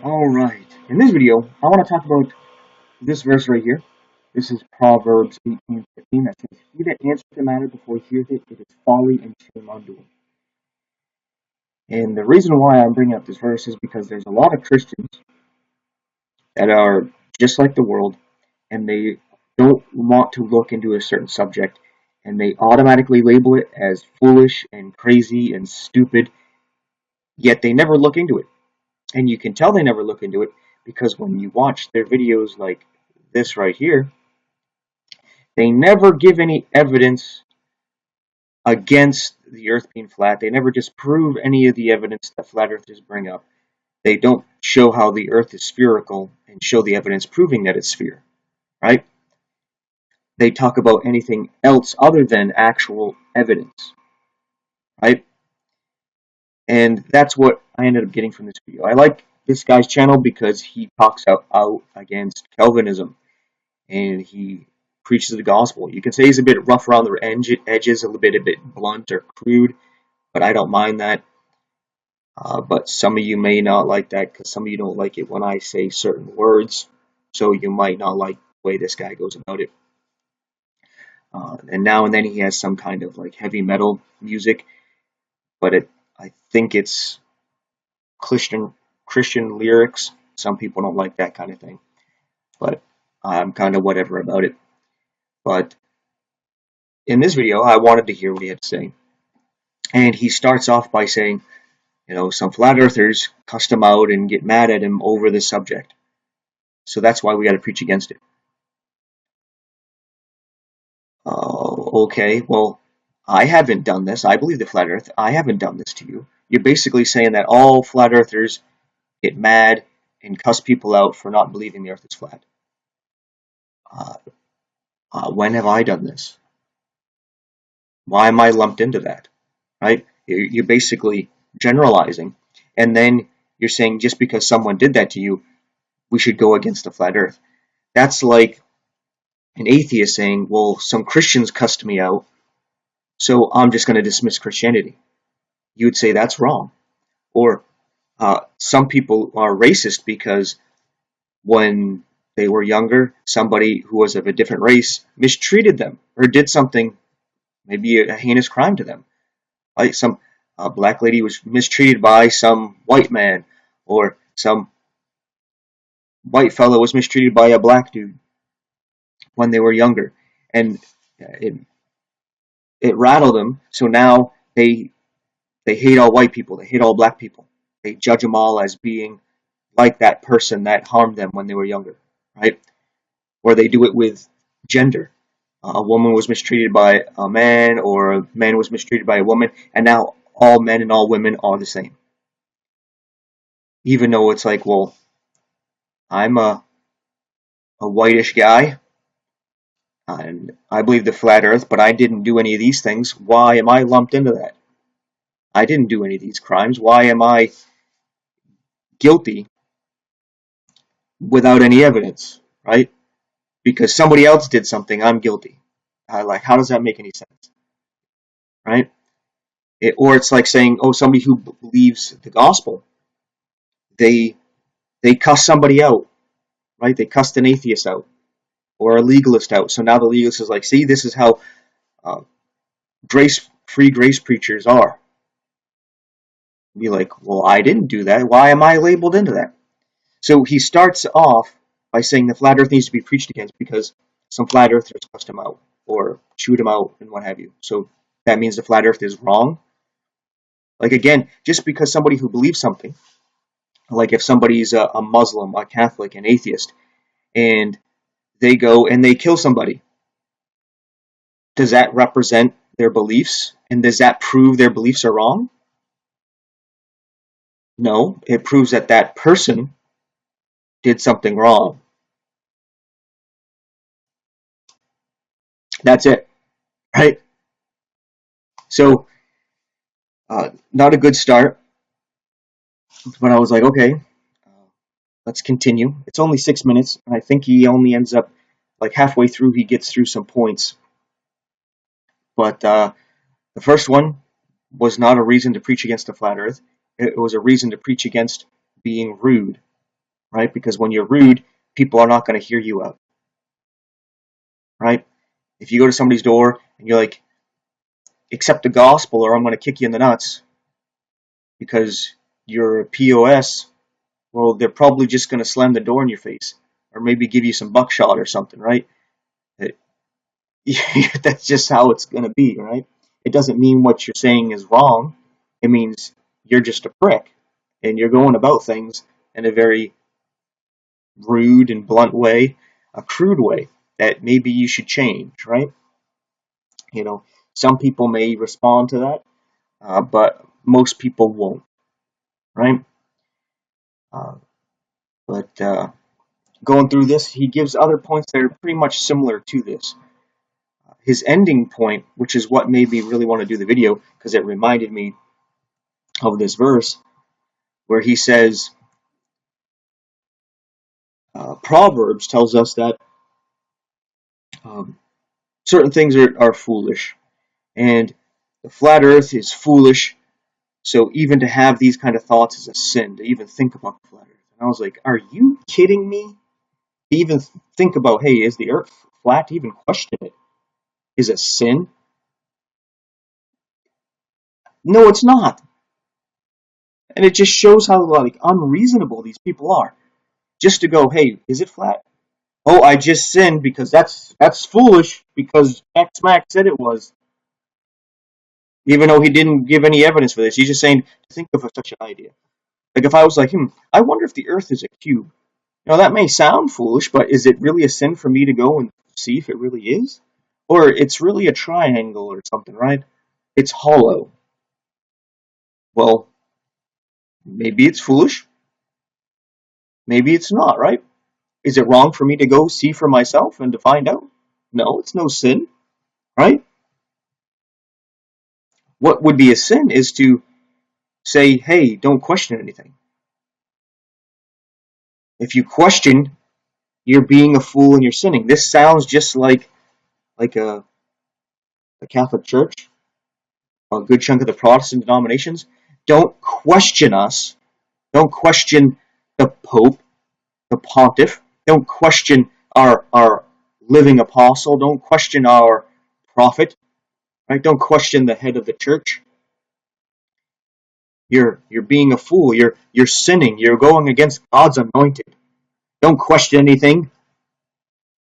Alright, in this video, I want to talk about this verse right here. This is Proverbs 18:15 that says, "He that answers the matter before he hears it, it is folly and shame unto him." And the reason why I'm bringing up this verse is because there's a lot of Christians that are just like the world, and they don't want to look into a certain subject, and they automatically label it as foolish and crazy and stupid, yet they never look into it. And you can tell they never look into it because when you watch their videos like this right here, they never give any evidence against the earth being flat. They never disprove any of the evidence that flat earthers bring up. They don't show how the earth is spherical and show the evidence proving that it's sphere, right? They talk about anything else other than actual evidence, right? And that's what I ended up getting from this video. I like this guy's channel because he talks out against Calvinism and he preaches the gospel. You can say he's a bit rough around the edges, a bit blunt or crude, but I don't mind that. But some of you may not like that because some of you don't like it when I say certain words, so you might not like the way this guy goes about it. And now and then he has some kind of like heavy metal music, but I think it's Christian lyrics. Some people don't like that kind of thing, but I'm kind of whatever about it. But in this video, I wanted to hear what he had to say. And he starts off by saying, some flat earthers cuss him out and get mad at him over this subject. So that's why we got to preach against it. Okay, well, I haven't done this. I believe the flat earth. I haven't done this to you. You're basically saying that all flat earthers get mad and cuss people out for not believing the earth is flat. When have I done this? Why am I lumped into that? Right? You're basically generalizing, and then you're saying just because someone did that to you, we should go against the flat earth. That's like an atheist saying, well, some Christians cussed me out, so I'm just going to dismiss Christianity. You would say that's wrong. Or some people are racist because when they were younger, somebody who was of a different race mistreated them or did something, maybe a heinous crime to them. Like some black lady was mistreated by some white man, or some white fellow was mistreated by a black dude when they were younger, and it rattled them. So now they hate all white people, they hate all black people, they judge them all as being like that person that harmed them when they were younger, right? Or they do it with gender. A woman was mistreated by a man, or a man was mistreated by a woman, and now all men and all women are the same. Even though it's like, well, I'm a whitish guy, and I believe the flat earth, but I didn't do any of these things. Why am I lumped into that? I didn't do any of these crimes. Why am I guilty without any evidence, right? Because somebody else did something, I'm guilty. How does that make any sense, right? Or it's like saying, oh, somebody who believes the gospel, they cuss somebody out, right? They cussed an atheist out or a legalist out. So now the legalist is like, see, this is how free grace preachers are. Be like, well, I didn't do that. Why am I labeled into that? So he starts off by saying the flat earth needs to be preached against because some flat earthers cussed him out or chewed him out and what have you. So that means the flat earth is wrong. Like, again, just because somebody who believes something, like if somebody's a Muslim, a Catholic, an atheist, and they go and they kill somebody, does that represent their beliefs? And does that prove their beliefs are wrong? No, it proves that that person did something wrong. That's it, right? So, not a good start. But I was like, okay, let's continue. It's only 6 minutes, and I think he only ends up, like halfway through, he gets through some points. But the first one was not a reason to preach against the flat earth. It was a reason to preach against being rude. right? Because when you're rude, people are not going to hear you out, right? If you go to somebody's door and you're like, accept the gospel or I'm going to kick you in the nuts because you're a POS, well, they're probably just going to slam the door in your face or maybe give you some buckshot or something, right? That's just how it's going to be, right? It doesn't mean what you're saying is wrong. It means you're just a prick and you're going about things in a very rude and blunt way, a crude way that maybe you should change, right? You know, some people may respond to that, but most people won't, right? Uh, but going through this, he gives other points that are pretty much similar to this. His ending point, which is what made me really want to do the video, because it reminded me of this verse, where he says, Proverbs tells us that certain things are foolish, and the flat earth is foolish, so even to have these kind of thoughts is a sin, to even think about the flat earth. And I was like, are you kidding me? To even think about, hey, is the earth flat? To even question it is a sin? No, it's not. And it just shows how like unreasonable these people are. Just to go, hey, is it flat? Oh, I just sinned because that's foolish because X Mac said it was. Even though he didn't give any evidence for this, he's just saying to think of such an idea. Like if I was like, I wonder if the Earth is a cube. Now that may sound foolish, but is it really a sin for me to go and see if it really is? Or it's really a triangle or something, right? It's hollow. Well, maybe it's foolish. Maybe it's not, right? Is it wrong for me to go see for myself and to find out? No, it's no sin, right? What would be a sin is to say, hey, don't question anything. If you question, you're being a fool and you're sinning. This sounds just like the Catholic Church, a good chunk of the Protestant denominations. Don't question us. Don't question the Pope, the Pontiff. Don't question our living apostle. Don't question our prophet. Right? Don't question the head of the church. You're being a fool. You're sinning. You're going against God's anointed. Don't question anything.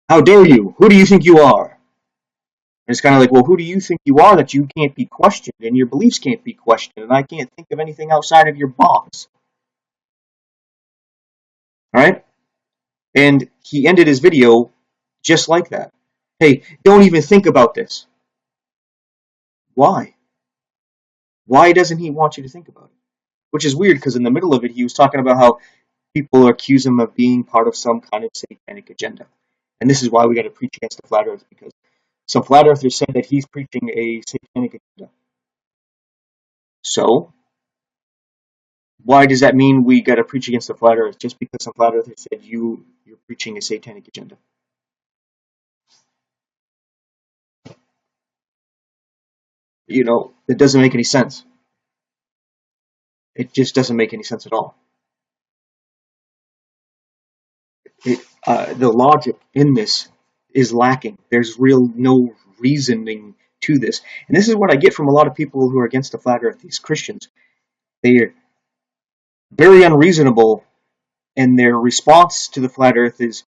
How dare you? Who do you think you are? And it's kind of like, well, who do you think you are that you can't be questioned and your beliefs can't be questioned and I can't think of anything outside of your box? All right? And he ended his video just like that. Hey, don't even think about this. Why? Why doesn't he want you to think about it? Which is weird because in the middle of it, he was talking about how people accuse him of being part of some kind of satanic agenda. And this is why we got to preach against the flat earth, because some flat earthers said that he's preaching a satanic agenda. So, why does that mean we got to preach against the flat earth just because some flat earthers said you're preaching a satanic agenda? You know, it doesn't make any sense. It just doesn't make any sense at all. The logic in this is lacking. There's no reasoning to this. And this is what I get from a lot of people who are against the flat earth, these Christians. They are very unreasonable, and their response to the flat earth is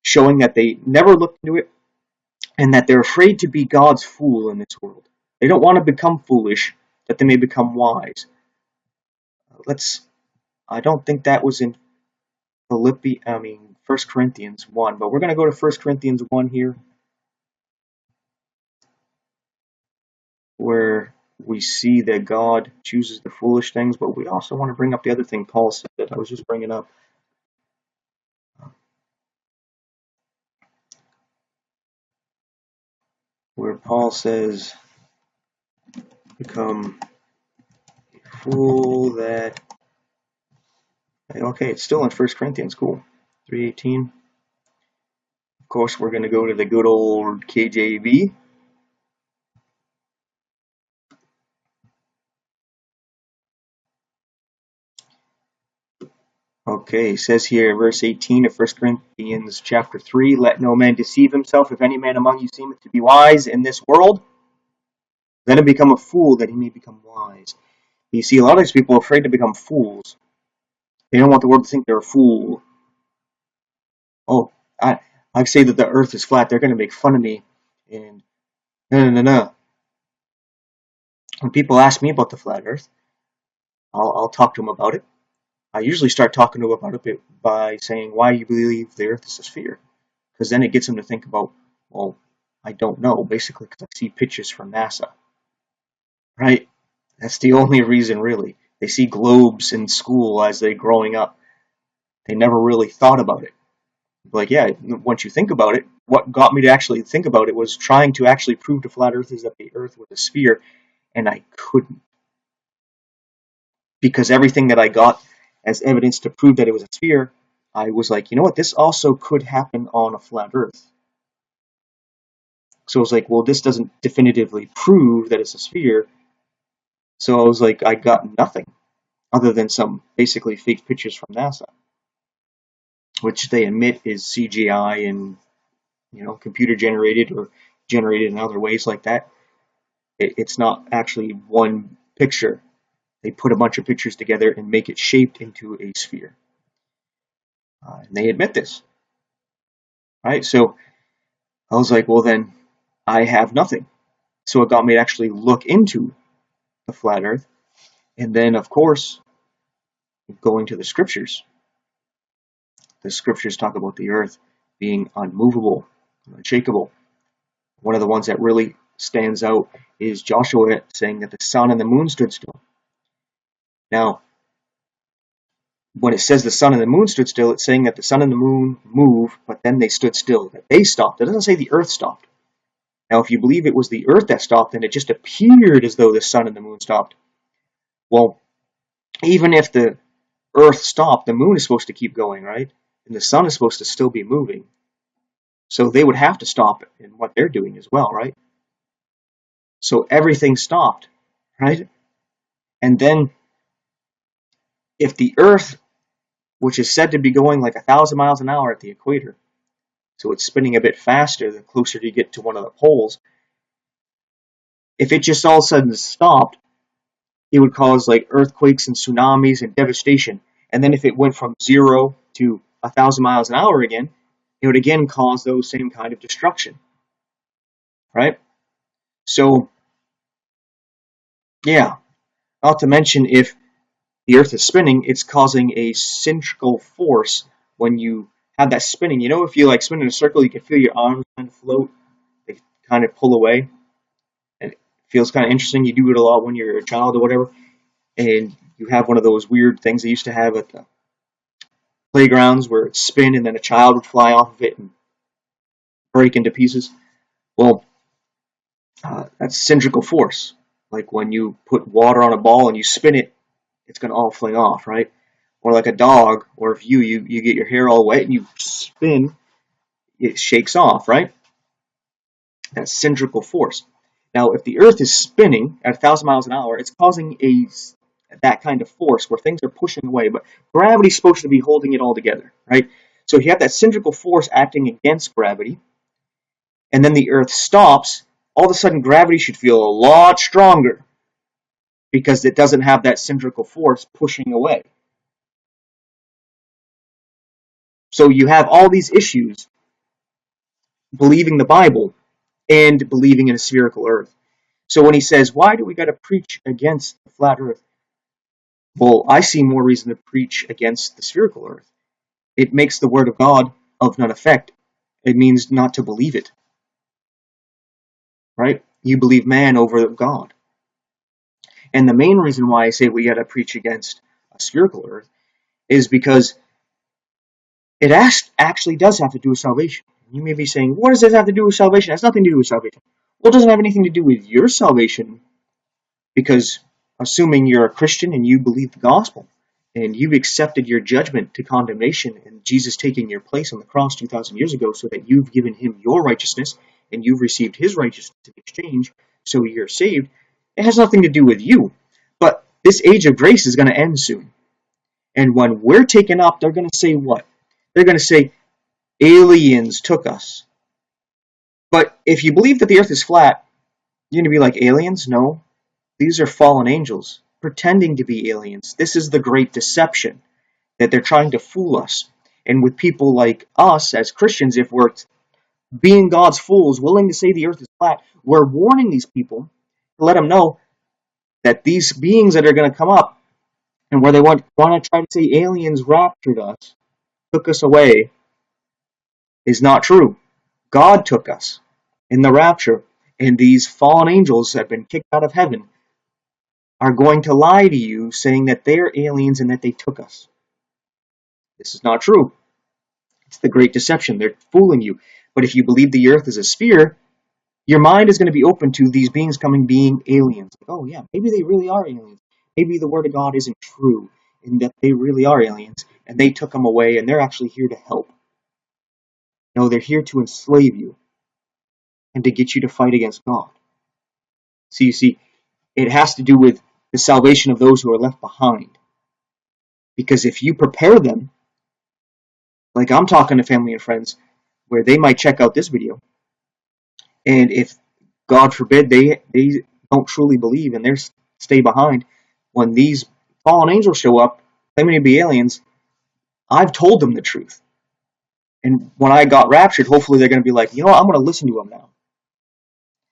showing that they never looked into it and that they're afraid to be God's fool in this world. They don't want to become foolish, that they may become wise. I don't think that was in First Corinthians 1, but we're going to go to First Corinthians 1 here, where we see that God chooses the foolish things, but we also want to bring up the other thing Paul said that I was just bringing up. Where Paul says, become a fool that... Okay, it's still in First Corinthians, cool. 3:18. Of course, we're going to go to the good old KJV. Okay, it says here, verse 18 of 1 Corinthians chapter 3, let no man deceive himself. If any man among you seemeth to be wise in this world, let him become a fool that he may become wise. You see, a lot of these people are afraid to become fools. They don't want the world to think they're a fool. Oh, I say that the earth is flat, they're going to make fun of me. And no. When people ask me about the flat earth, I'll talk to them about it. I usually start talking to them about it by saying why you believe the earth is a sphere. Because then it gets them to think about, well, I don't know, basically because I see pictures from NASA. Right? That's the only reason, really. They see globes in school as they're growing up. They never really thought about it. Like, yeah, once you think about it, what got me to actually think about it was trying to actually prove to flat earthers that the earth was a sphere, and I couldn't. Because everything that I got as evidence to prove that it was a sphere, I was like, you know what, this also could happen on a flat earth. So I was like, well, this doesn't definitively prove that it's a sphere. So I was like, I got nothing other than some basically fake pictures from NASA, which they admit is CGI and, computer generated or generated in other ways like that. It's not actually one picture. They put a bunch of pictures together and make it shaped into a sphere. And they admit this. Right? So I was like, well, then I have nothing. So it got me to actually look into the flat earth. And then, of course, going to the scriptures. The scriptures talk about the earth being unmovable, unshakable. One of the ones that really stands out is Joshua saying that the sun and the moon stood still. Now, when it says the sun and the moon stood still, it's saying that the sun and the moon move, but then they stood still, that they stopped. It doesn't say the earth stopped. Now, if you believe it was the earth that stopped, then it just appeared as though the sun and the moon stopped. Well, even if the earth stopped, the moon is supposed to keep going, right? And the sun is supposed to still be moving. So they would have to stop in what they're doing as well, right? So everything stopped, right? And then if the earth, which is said to be going like 1,000 miles an hour at the equator, so it's spinning a bit faster the closer you get to one of the poles, if it just all of a sudden stopped, it would cause like earthquakes and tsunamis and devastation. And then if it went from 0 to 1,000 miles an hour again, it would again cause those same kind of destruction, right? So, yeah, not to mention if the earth is spinning, it's causing a centrifugal force when you have that spinning. You know, if you like spin in a circle, you can feel your arms kind of float, they kind of pull away, and it feels kind of interesting. You do it a lot when you're a child or whatever, and you have one of those weird things they used to have at the playgrounds where it spin and then a child would fly off of it and break into pieces. Well, that's centrifugal force. Like when you put water on a ball and you spin it, it's going to all fling off, right? Or like a dog, or if you get your hair all wet and you spin, it shakes off, right? That's centrifugal force. Now, if the Earth is spinning at 1,000 miles an hour, it's causing that kind of force where things are pushing away, but gravity's supposed to be holding it all together, right? So if you have that centrifugal force acting against gravity, and then the Earth stops, all of a sudden gravity should feel a lot stronger because it doesn't have that centrifugal force pushing away. So you have all these issues believing the Bible and believing in a spherical earth. So when he says, why do we got to preach against the flat earth? Well, I see more reason to preach against the spherical earth. It makes the word of God of none effect. It means not to believe it. Right? You believe man over God. And the main reason why I say we got to preach against a spherical earth is because it actually does have to do with salvation. You may be saying, what does this have to do with salvation? It has nothing to do with salvation. Well, it doesn't have anything to do with your salvation, because assuming you're a Christian and you believe the gospel and you've accepted your judgment to condemnation and Jesus taking your place on the cross 2,000 years ago so that you've given him your righteousness and you've received his righteousness in exchange, so you're saved, it has nothing to do with you. But this age of grace is going to end soon. And when we're taken up, they're going to say what? They're going to say, aliens took us. But if you believe that the earth is flat, you're going to be like, aliens? No. These are fallen angels pretending to be aliens. This is the great deception, that they're trying to fool us. And with people like us as Christians, if we're being God's fools, willing to say the earth is flat, we're warning these people to let them know that these beings that are going to come up and where they want to try to say aliens raptured us, took us away, is not true. God took us in the rapture, and these fallen angels have been kicked out of heaven are going to lie to you saying that they're aliens and that they took us. This is not true. It's the great deception. They're fooling you. But if you believe the earth is a sphere, your mind is going to be open to these beings coming being aliens. Like, oh yeah, maybe they really are aliens. Maybe the word of God isn't true and that they really are aliens and they took them away and they're actually here to help. No, they're here to enslave you and to get you to fight against God. So you see, it has to do with the salvation of those who are left behind. Because if you prepare them, like I'm talking to family and friends, where they might check out this video, and if, God forbid, they don't truly believe and they stay behind, when these fallen angels show up, claiming to be aliens, I've told them the truth. And when I got raptured, hopefully they're going to be like, you know what, I'm going to listen to them now.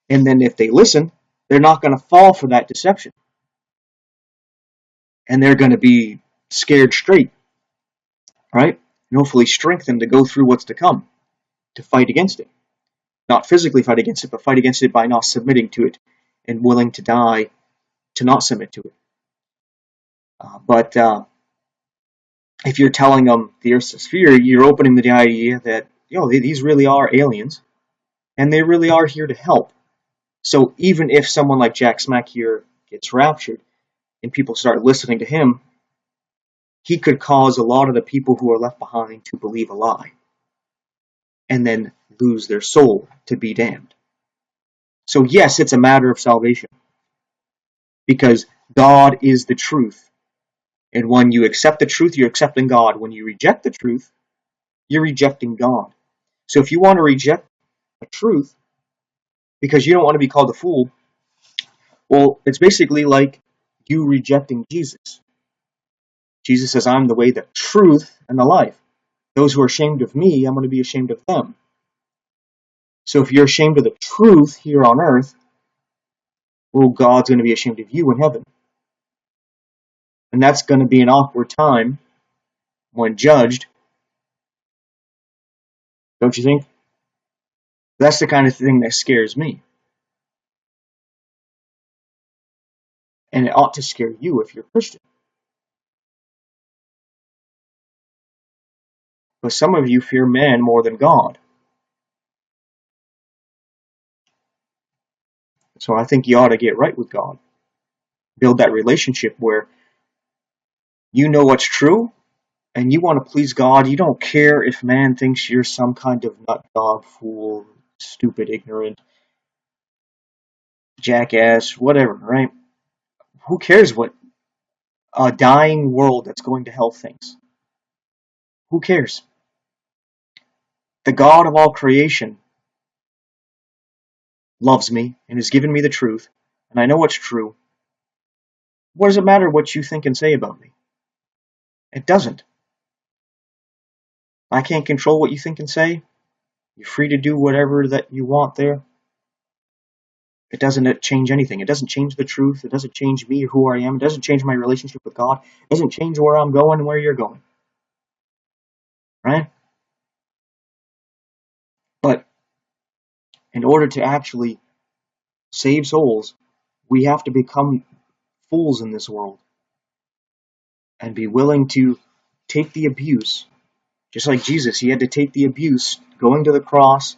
And then if they listen, they're not going to fall for that deception. And they're going to be scared straight, right? And hopefully strengthened to go through what's to come, to fight against it. Not physically fight against it, but fight against it by not submitting to it and willing to die to not submit to it. But if you're telling them the Earth's a sphere, you're opening the idea that, you know, these really are aliens, and they really are here to help. So even if someone like Jack Smack here gets raptured, and people start listening to him, he could cause a lot of the people who are left behind to believe a lie, and then lose their soul to be damned. So yes, it's a matter of salvation, because God is the truth. And when you accept the truth, you're accepting God. When you reject the truth, you're rejecting God. So if you want to reject the truth because you don't want to be called a fool, well, it's basically like you rejecting Jesus. Jesus says, I'm the way, the truth, and the life. Those who are ashamed of me, I'm going to be ashamed of them. So if you're ashamed of the truth here on earth, well, God's going to be ashamed of you in heaven. And that's going to be an awkward time when judged. Don't you think? That's the kind of thing that scares me. And it ought to scare you if you're Christian. But some of you fear man more than God. So I think you ought to get right with God. Build that relationship where you know what's true and you want to please God. You don't care if man thinks you're some kind of nut dog, fool, stupid, ignorant, jackass, whatever, right? Who cares what a dying world that's going to hell thinks? Who cares? The God of all creation loves me and has given me the truth, and I know what's true. What does it matter what you think and say about me? It doesn't. I can't control what you think and say. You're free to do whatever that you want there. It doesn't change anything. It doesn't change the truth. It doesn't change me or who I am. It doesn't change my relationship with God. It doesn't change where I'm going and where you're going. Right? But in order to actually save souls, we have to become fools in this world and be willing to take the abuse. Just like Jesus, he had to take the abuse, going to the cross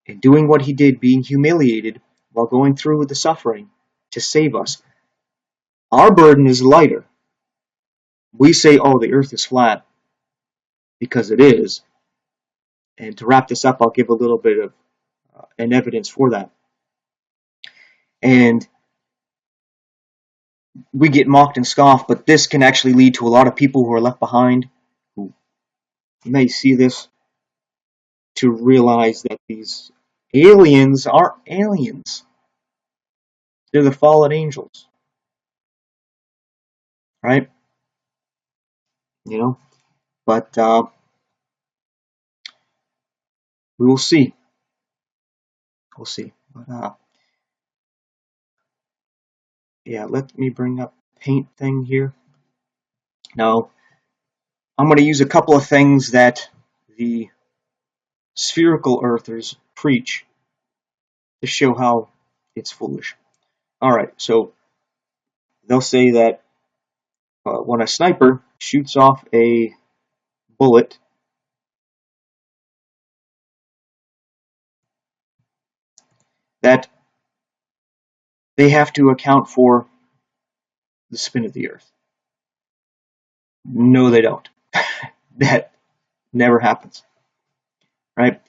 and doing what he did, being humiliated while going through the suffering to save us. Our burden is lighter. We say, oh, the earth is flat, because it is. And to wrap this up, I'll give a little bit of an evidence for that. And we get mocked and scoffed, but this can actually lead to a lot of people who are left behind who may see this to realize that these aliens aren't aliens. They're the fallen angels, right? You know, but we will see. We'll see. But yeah, let me bring up paint thing here. Now, I'm going to use a couple of things that the spherical earthers preach to show how it's foolish. Alright, so they'll say that when a sniper shoots off a bullet, that they have to account for the spin of the earth. No, they don't. That never happens, right?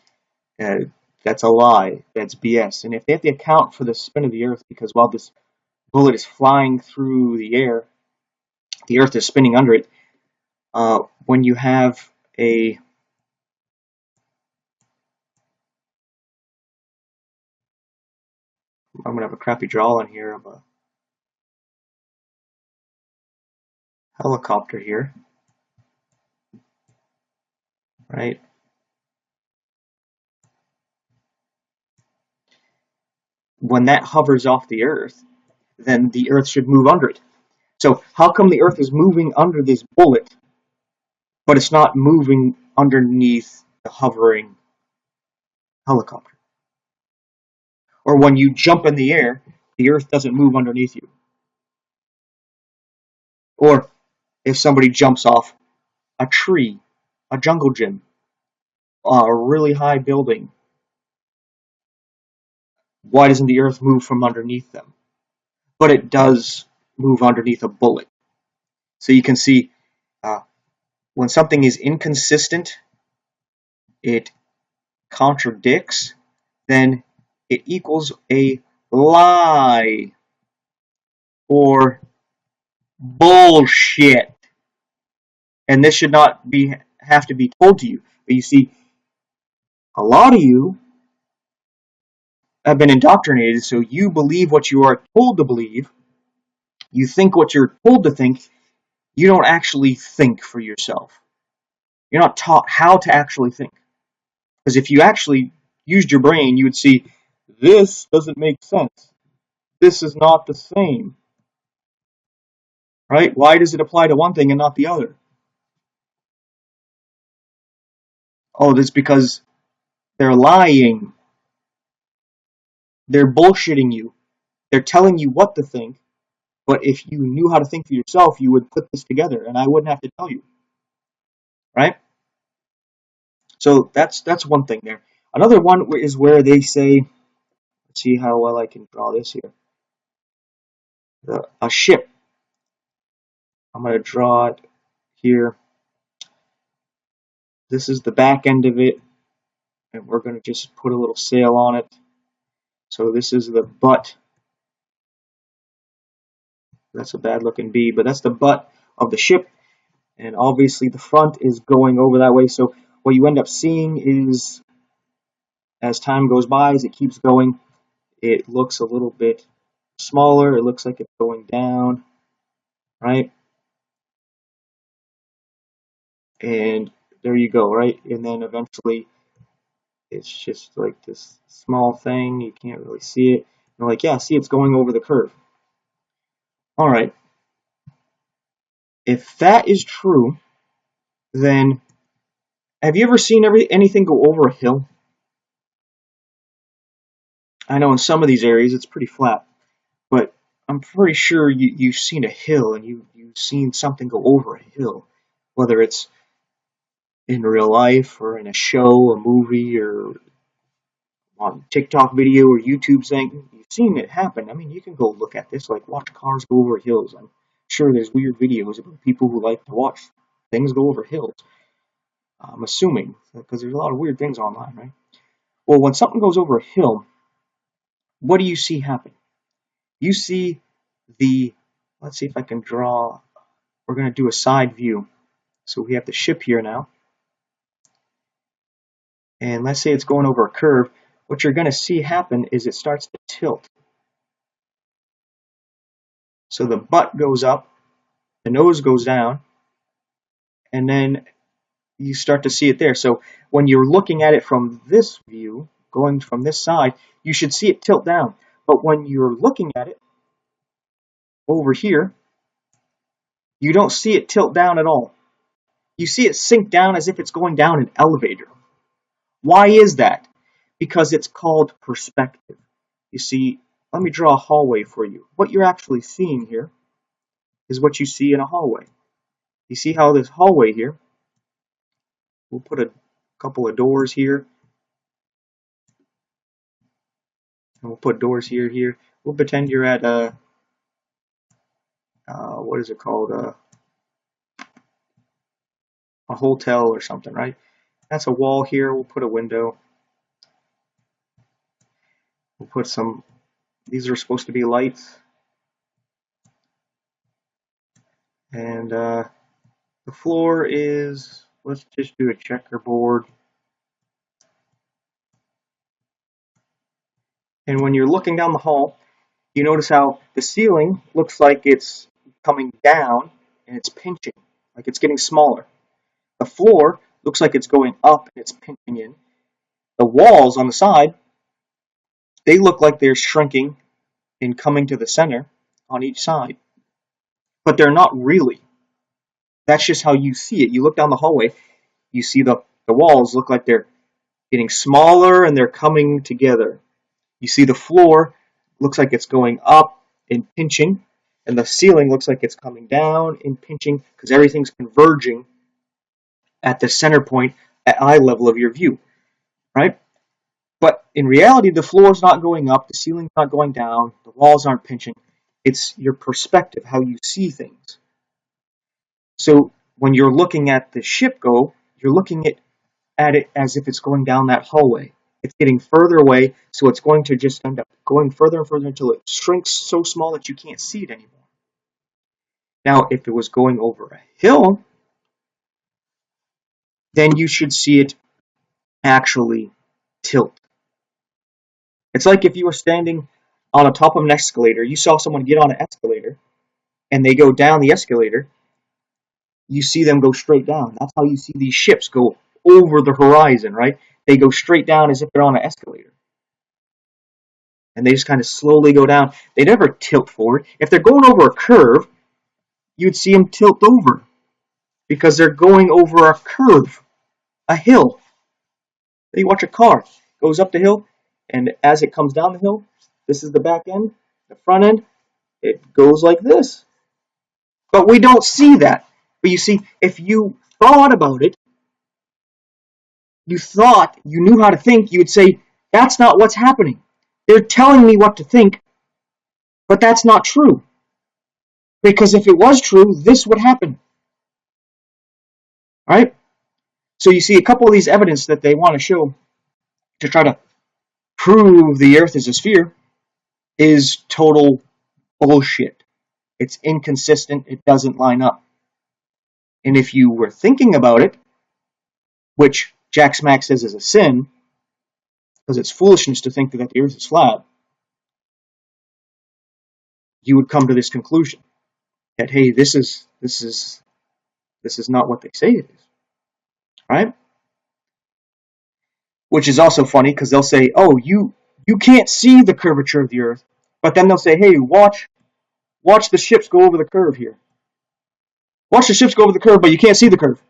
That's a lie. That's BS. And if they have to account for the spin of the earth, because while this bullet is flying through the air, the earth is spinning under it. When you have a I'm gonna have a crappy draw in here of a helicopter here, right? When that hovers off the earth, then the earth should move under it. So how come the earth is moving under this bullet, but it's not moving underneath the hovering helicopter? Or when you jump in the air, the earth doesn't move underneath you. Or if somebody jumps off a tree, a jungle gym, a really high building, why doesn't the earth move from underneath them? But it does move underneath a bullet. So you can see when something is inconsistent, it contradicts, then it equals a lie or bullshit. And this should not have to be told to you. But you see, a lot of you have been indoctrinated, so you believe what you are told to believe. You think what you're told to think. You don't actually think for yourself. You're not taught how to actually think. Because if you actually used your brain, you would see, this doesn't make sense. This is not the same. Right? Why does it apply to one thing and not the other? Oh, that's because they're lying. They're bullshitting you. They're telling you what to think, but if you knew how to think for yourself, you would put this together, and I wouldn't have to tell you. Right? So that's one thing there. Another one is where they say, let's see how well I can draw this here. A ship. I'm going to draw it here. This is the back end of it, and we're going to just put a little sail on it. So this is the butt. That's a bad looking B, but that's the butt of the ship, and obviously the front is going over that way. So what you end up seeing is, as time goes by, as it keeps going, it looks a little bit smaller. It looks like it's going down, right? And there you go, right? And then eventually it's just like this small thing. You can't really see it. You're like, yeah, see, it's going over the curve. All right. If that is true, then have you ever seen anything go over a hill? I know in some of these areas it's pretty flat, but I'm pretty sure you've seen a hill and you've seen something go over a hill, whether it's in real life or in a show, a movie, or on TikTok video or YouTube thing. You've seen it happen. I mean, you can go look at this, like watch cars go over hills. I'm sure there's weird videos about people who like to watch things go over hills. I'm assuming, because there's a lot of weird things online, right? Well, when something goes over a hill, what do you see happen? You see the let's see if I can draw. We're going to do a side view. So we have the ship here now. And let's say it's going over a curve. What you're going to see happen is it starts to tilt. So the butt goes up, the nose goes down, and then you start to see it there. So when you're looking at it from this view, going from this side, you should see it tilt down. But when you're looking at it over here, you don't see it tilt down at all. You see it sink down as if it's going down an elevator. Why is that? Because it's called perspective. You see, let me draw a hallway for you. What you're actually seeing here is what you see in a hallway. You see how this hallway here, we'll put a couple of doors here, and we'll put doors here. We'll pretend you're at what is it called? A hotel or something, right? That's a wall here. We'll put a window. We'll put some, these are supposed to be lights. And the floor is, let's just do a checkerboard. And when you're looking down the hall, you notice how the ceiling looks like it's coming down and it's pinching, like it's getting smaller. The floor looks like it's going up and it's pinching in. The walls on the side, they look like they're shrinking and coming to the center on each side. But they're not really. That's just how you see it. You look down the hallway, you see the walls look like they're getting smaller and they're coming together. You see the floor looks like it's going up and pinching, and the ceiling looks like it's coming down and pinching because everything's converging at the center point at eye level of your view, right? But in reality, the floor is not going up, the ceiling's not going down, the walls aren't pinching. It's your perspective, how you see things. So when you're looking at the ship go, you're looking at it as if it's going down that hallway. It's getting further away, so it's going to just end up going further and further until it shrinks so small that you can't see it anymore. Now, if it was going over a hill, then you should see it actually tilt. It's like if you were standing on the top of an escalator, you saw someone get on an escalator, and they go down the escalator, you see them go straight down. That's how you see these ships go over the horizon, right? They go straight down as if they're on an escalator. And they just kind of slowly go down. They never tilt forward. If they're going over a curve, you'd see them tilt over because they're going over a curve, a hill. You watch a car, goes up the hill, and as it comes down the hill, this is the back end, the front end, it goes like this. But we don't see that. But you see, if you thought about it, you thought you knew how to think, you would say, that's not what's happening. They're telling me what to think, but that's not true. Because if it was true, this would happen. Right? So you see a couple of these evidence that they want to show to try to prove the earth is a sphere is total bullshit. It's inconsistent. It doesn't line up. And if you were thinking about it, which Jack Smack says is a sin, because it's foolishness to think that the earth is flat, you would come to this conclusion that, hey, this is not what they say it is. Right? Which is also funny because they'll say, oh, you can't see the curvature of the earth, but then they'll say, hey, watch the ships go over the curve here. Watch the ships go over the curve, but you can't see the curve.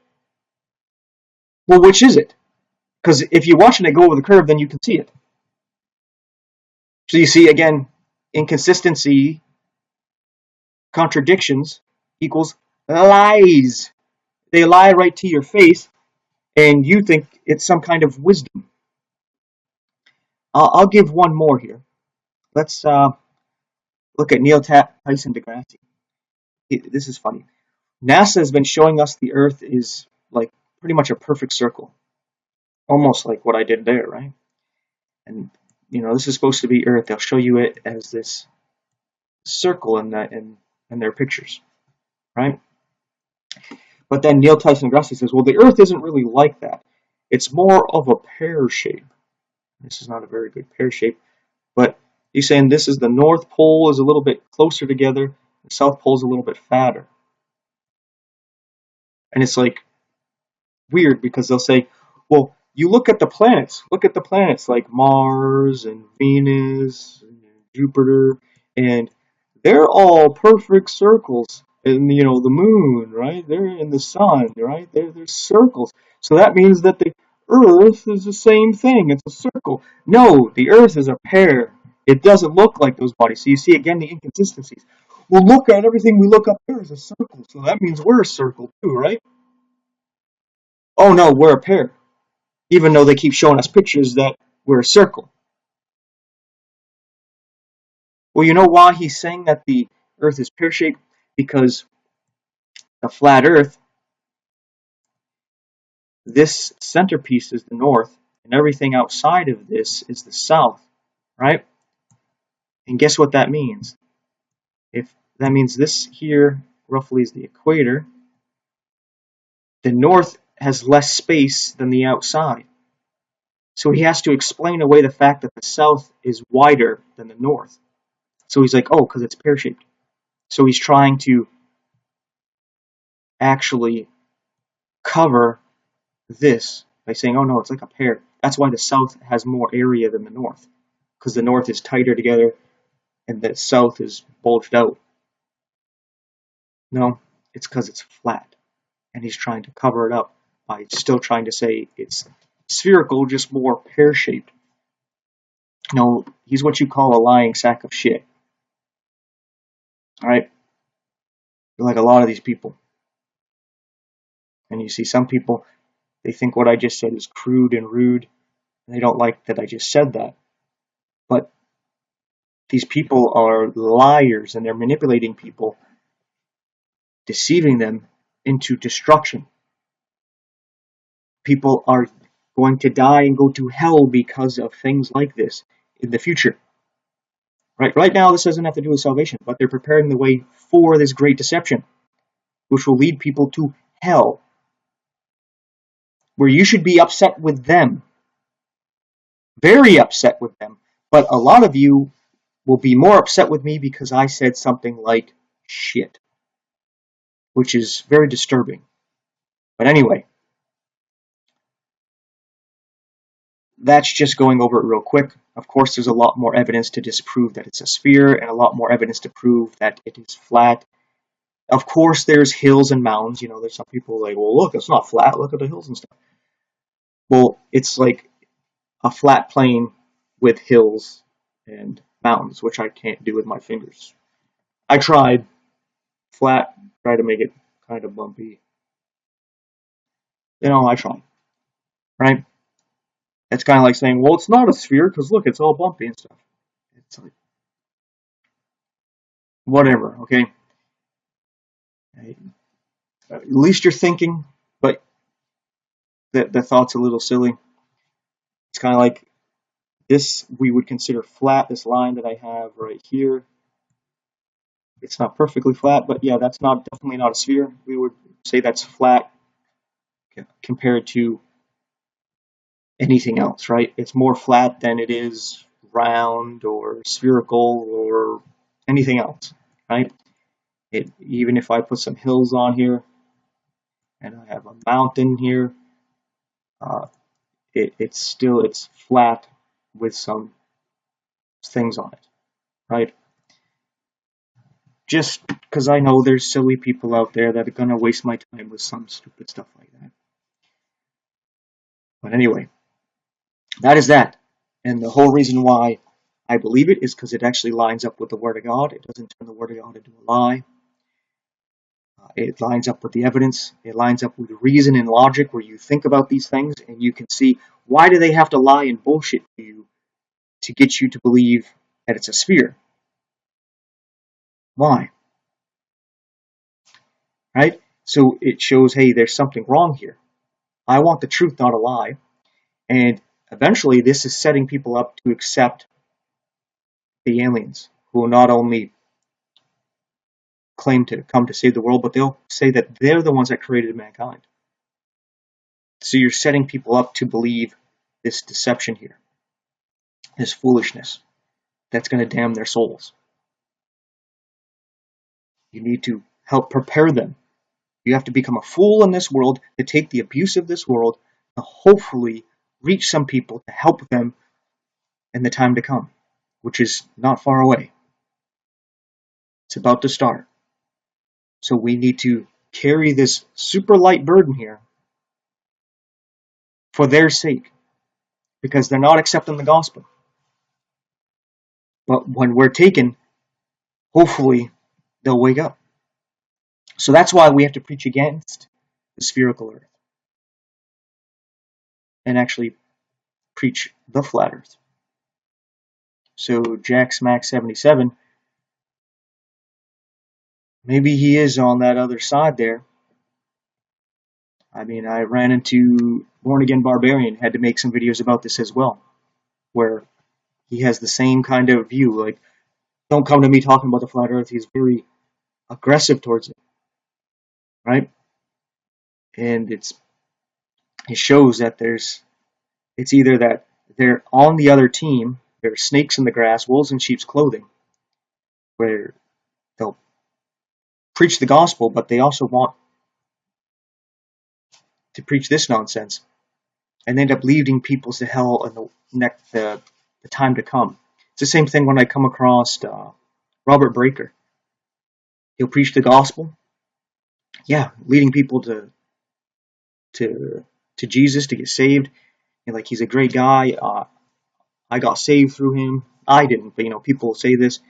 Well, which is it? Because if you're watching it go over the curve, then you can see it. So you see, again, inconsistency, contradictions equals lies. They lie right to your face, and you think it's some kind of wisdom. I'll give one more here. Let's look at Neil Tyson deGrasse. This is funny. NASA has been showing us the Earth is like pretty much a perfect circle. Almost like what I did there, right? And, this is supposed to be Earth. They'll show you it as this circle and and their pictures, right? But then Neil Tyson Gracie says, well, the Earth isn't really like that. It's more of a pear shape. This is not a very good pear shape, but he's saying this is the North Pole is a little bit closer together, the South Pole is a little bit fatter. And it's like weird because they'll say, well, you look at the planets like Mars and Venus and Jupiter, and they're all perfect circles. And the moon, right? They're in the sun, right? They're circles. So that means that the Earth is the same thing. It's a circle. No, the Earth is a pear. It doesn't look like those bodies. So you see again the inconsistencies. Well, look at everything we look up there is a circle. So that means we're a circle too, right? Oh no, we're a pear. Even though they keep showing us pictures that we're a circle. Well, you know why he's saying that the Earth is pear-shaped? Because the flat Earth, this centerpiece is the north, and everything outside of this is the south, right? And guess what that means? If that means this here roughly is the equator, the north has less space than the outside. So he has to explain away the fact that the south is wider than the north. So he's like, oh, because it's pear-shaped. So he's trying to actually cover this by saying, oh no, it's like a pear. That's why the south has more area than the north, because the north is tighter together and the south is bulged out. No, it's because it's flat, and he's trying to cover it up by still trying to say it's spherical, just more pear-shaped. No, he's what you call a lying sack of shit. All right, like a lot of these people. And you see some people, they think what I just said is crude and rude, and they don't like that I just said that. But these people are liars, and they're manipulating people, deceiving them into destruction. People are going to die and go to hell because of things like this in the future. Right now, this doesn't have to do with salvation, but they're preparing the way for this great deception, which will lead people to hell, where you should be upset with them, very upset with them. But a lot of you will be more upset with me because I said something like shit, which is very disturbing. But anyway, that's just going over it real quick. Of course, there's a lot more evidence to disprove that it's a sphere, and a lot more evidence to prove that it is flat. Of course, there's hills and mountains. There's some people like, well, look, it's not flat. Look at the hills and stuff. Well, it's like a flat plane with hills and mountains, which I can't do with my fingers. I tried flat, tried to make it kind of bumpy. I tried, right? It's kind of like saying, well, it's not a sphere because look, it's all bumpy and stuff. It's like, whatever, okay? At least you're thinking, but the thought's a little silly. It's kind of like this we would consider flat, this line that I have right here. It's not perfectly flat, but yeah, that's definitely not a sphere. We would say that's flat compared to anything else, right? It's more flat than it is round or spherical or anything else, right? Even if I put some hills on here and I have a mountain here, it's flat with some things on it, right? Just because I know there's silly people out there that are going to waste my time with some stupid stuff like that. But anyway, that is that. And the whole reason why I believe it is because it actually lines up with the Word of God. It doesn't turn the Word of God into a lie. It lines up with the evidence. It lines up with reason and logic where you think about these things and you can see why do they have to lie and bullshit to you to get you to believe that it's a sphere. Why? Right? So it shows, hey, there's something wrong here. I want the truth, not a lie. And eventually this is setting people up to accept the aliens, who will not only claim to come to save the world, but they'll say that they're the ones that created mankind. So you're setting people up to believe this deception here, this foolishness that's going to damn their souls. You need to help prepare them. You have to become a fool in this world to take the abuse of this world to hopefully reach some people to help them in the time to come, which is not far away. It's about to start. So we need to carry this super light burden here for their sake, because they're not accepting the gospel. But when we're taken, hopefully they'll wake up. So that's why we have to preach against the spherical earth and actually preach the flat earth. So Jack Smack 77, maybe he is on that other side there. I mean, I ran into Born Again Barbarian, had to make some videos about this as well, where he has the same kind of view, like, don't come to me talking about the flat earth. He's very aggressive towards it, right? And it shows that it's either that they're on the other team, they're snakes in the grass, wolves in sheep's clothing, where they'll preach the gospel, but they also want to preach this nonsense and end up leading people to hell in the time to come. It's the same thing when I come across Robert Breaker. He'll preach the gospel, leading people to Jesus to get saved. And like, he's a great guy. I got saved through him. I didn't, but people say this.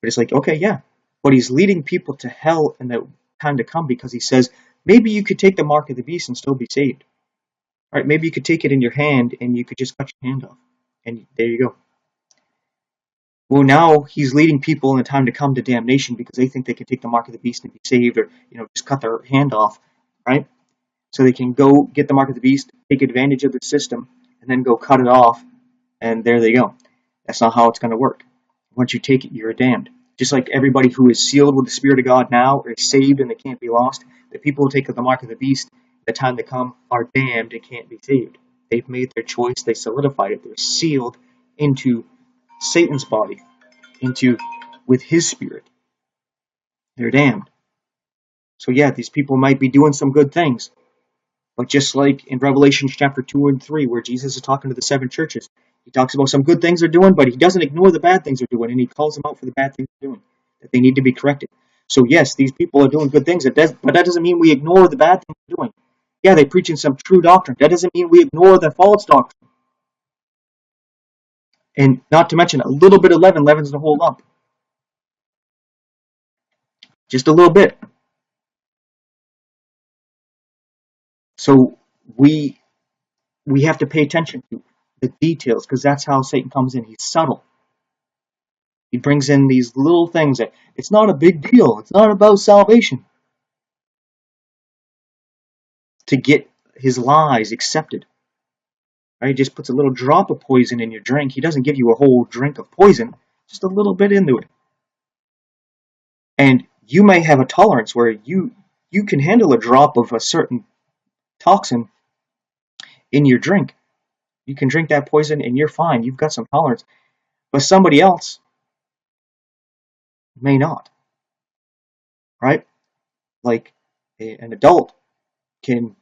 But it's like, okay, yeah. But he's leading people to hell in the time to come because he says, maybe you could take the mark of the beast and still be saved. All right, maybe you could take it in your hand and you could just cut your hand off. And there you go. Well, now he's leading people in the time to come to damnation because they think they can take the mark of the beast and be saved, or just cut their hand off, right? So they can go get the mark of the beast, take advantage of the system, and then go cut it off, and there they go. That's not how it's going to work. Once you take it, you're damned. Just like everybody who is sealed with the Spirit of God now is saved and they can't be lost, the people who take the mark of the beast, the time to come, are damned and can't be saved. They've made their choice, they solidified it, they're sealed into Satan's body, with his spirit. They're damned. So yeah, these people might be doing some good things, but just like in Revelation chapter 2 and 3, where Jesus is talking to the 7 churches, he talks about some good things they're doing, but he doesn't ignore the bad things they're doing, and he calls them out for the bad things they're doing, that they need to be corrected. So yes, these people are doing good things, but that doesn't mean we ignore the bad things they're doing. Yeah, they're preaching some true doctrine. That doesn't mean we ignore the false doctrine. And not to mention, a little bit of leaven leavens the whole lump. Just a little bit. So we have to pay attention to the details, because that's how Satan comes in. He's subtle. He brings in these little things that it's not a big deal. It's not about salvation. To get his lies accepted. Right? He just puts a little drop of poison in your drink. He doesn't give you a whole drink of poison, just a little bit into it. And you may have a tolerance where you can handle a drop of a certain toxin in your drink. You can drink that poison and you're fine. You've got some tolerance. But somebody else may not. Right? Like an adult can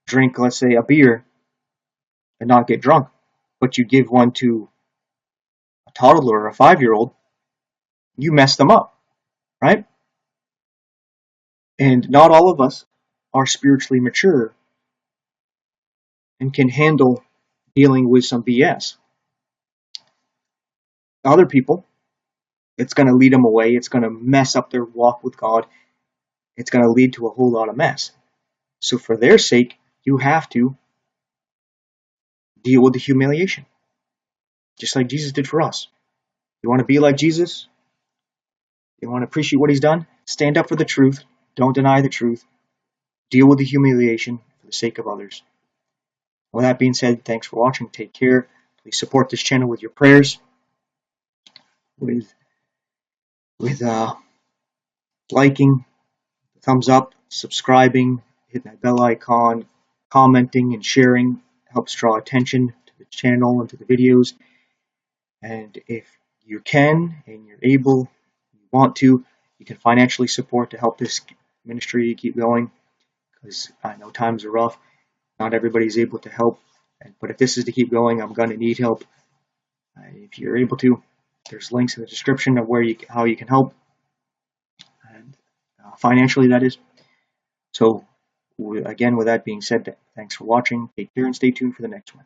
drink, let's say, a beer and not get drunk. But you give one to a toddler or a 5-year-old, you mess them up. Right? And not all of us are spiritually mature and can handle dealing with some BS. Other people, it's going to lead them away. It's going to mess up their walk with God. It's going to lead to a whole lot of mess. So for their sake, you have to deal with the humiliation. Just like Jesus did for us. You want to be like Jesus? You want to appreciate what he's done? Stand up for the truth. Don't deny the truth. Deal with the humiliation for the sake of others. With that being said, thanks for watching. Take care. Please support this channel with your prayers. With liking, thumbs up, subscribing, hitting that bell icon, commenting and sharing helps draw attention to the channel and to the videos. And if you can and you're able, you want to, you can financially support to help this ministry keep going, because I know times are rough. Not everybody's able to help, but if this is to keep going, I'm going to need help. If you're able to, there's links in the description of how you can help, and financially, that is. So, again, with that being said, thanks for watching. Take care and stay tuned for the next one.